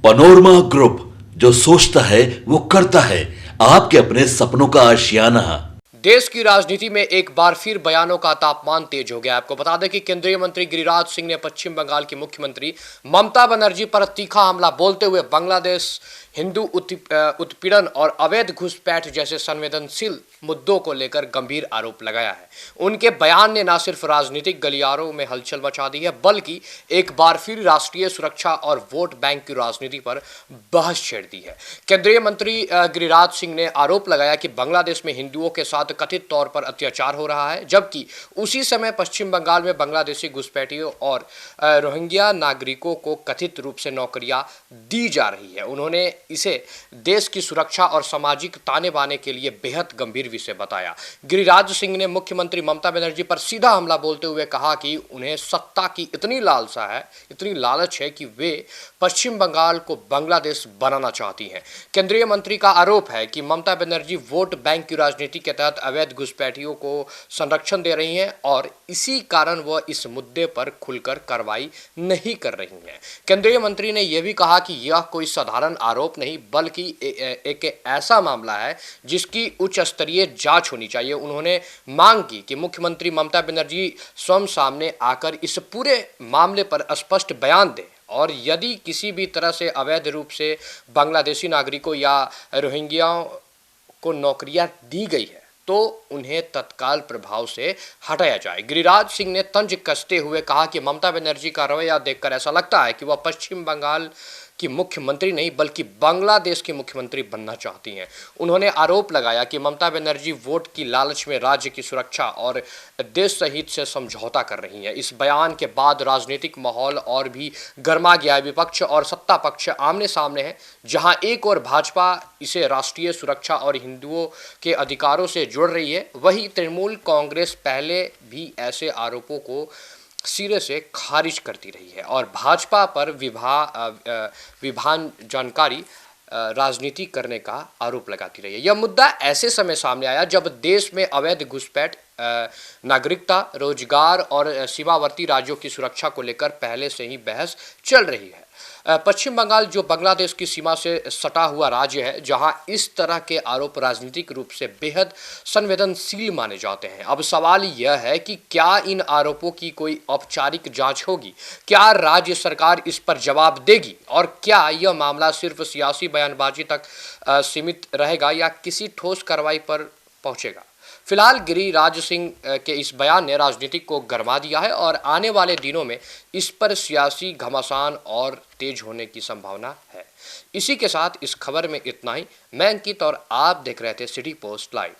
Panorama group, जो सोचता है वो करता है। आपके अपने सपनों का आशियाना। देश की राजनीति में एक बार फिर बयानों का तापमान तेज हो गया। आपको बता दें कि केंद्रीय मंत्री गिरिराज सिंह ने पश्चिम बंगाल की मुख्यमंत्री ममता बनर्जी पर तीखा हमला बोलते हुए बांग्लादेश हिंदू उत्पीड़न और अवैध घुसपैठ जैसे संवेदनशील मुद्दों को लेकर गंभीर आरोप लगाया है। उनके बयान ने न सिर्फ राजनीतिक गलियारों में हलचल मचा दी है, बल्कि एक बार फिर राष्ट्रीय सुरक्षा और वोट बैंक की राजनीति पर बहस छेड़ दी है। केंद्रीय मंत्री गिरिराज सिंह ने आरोप लगाया कि बांग्लादेश में हिंदुओं के साथ कथित तौर पर अत्याचार हो रहा है, जबकि उसी समय पश्चिम बंगाल में बांग्लादेशी घुसपैठियों और रोहिंग्या नागरिकों को कथित रूप से नौकरियां दी जा रही है। उन्होंने इसे देश की सुरक्षा और सामाजिक ताने बाने के लिए बेहद गंभीर विषय बताया। गिरिराज सिंह ने मुख्यमंत्री ममता बनर्जी पर सीधा हमला बोलते हुए कहा कि उन्हें सत्ता की इतनी लालसा है, इतनी लालच है कि वे पश्चिम बंगाल को बांग्लादेश बनाना चाहती हैं। केंद्रीय मंत्री का आरोप है कि ममता बनर्जी वोट बैंक की राजनीति के तहत अवैध घुसपैठियों को संरक्षण दे रही हैं और इसी कारण वह इस मुद्दे पर खुलकर कार्रवाई नहीं कर रही हैं। केंद्रीय मंत्री ने यह भी कहा कि यह कोई साधारण आरोप नहीं, बल्कि एक ऐसा मामला है जिसकी उच्च स्तरीय जांच होनी चाहिए। उन्होंने मांग की कि मुख्यमंत्री ममता बनर्जी स्वयं सामने आकर इस पूरे मामले पर स्पष्ट बयान दें और यदि किसी भी तरह से अवैध रूप से बांग्लादेशी नागरिकों या रोहिंग्याओं को नौकरियां दी गई है तो उन्हें तत्काल प्रभाव से हटाया जाए। गिरिराज सिंह ने तंज कसते हुए कहा कि ममता बनर्जी का रवैया देखकर ऐसा लगता है कि वह पश्चिम बंगाल की मुख्यमंत्री नहीं बल्कि बांग्लादेश की मुख्यमंत्री बनना चाहती हैं। उन्होंने आरोप लगाया कि ममता बनर्जी वोट की लालच में राज्य की सुरक्षा और देश हित से समझौता कर रही हैं। इस बयान के बाद राजनीतिक माहौल और भी गर्मा गया है। विपक्ष और सत्ता पक्ष आमने सामने है। जहां एक और भाजपा इसे राष्ट्रीय सुरक्षा और हिंदुओं के अधिकारों से जोड़ रही है, वहीं तृणमूल कांग्रेस पहले भी ऐसे आरोपों को सिरे से खारिज करती रही है और भाजपा पर विभान जानकारी राजनीति करने का आरोप लगाती रही है। यह मुद्दा ऐसे समय सामने आया जब देश में अवैध घुसपैठ, नागरिकता, रोजगार और सीमावर्ती राज्यों की सुरक्षा को लेकर पहले से ही बहस चल रही है। पश्चिम बंगाल जो बांग्लादेश की सीमा से सटा हुआ राज्य है, जहां इस तरह के आरोप राजनीतिक रूप से बेहद संवेदनशील माने जाते हैं। अब सवाल यह है कि क्या इन आरोपों की कोई औपचारिक जांच होगी? क्या राज्य सरकार इस पर जवाब देगी? और क्या यह मामला सिर्फ सियासी बयानबाजी तक सीमित रहेगा या किसी ठोस कार्रवाई पर पहुंचेगा? फिलहाल गिरिराज सिंह के इस बयान ने राजनीति को गरमा दिया है और आने वाले दिनों में इस पर सियासी घमासान और तेज होने की संभावना है। इसी के साथ इस खबर में इतना ही। मैं अंकित और आप देख रहे थे सिटी पोस्ट लाइव।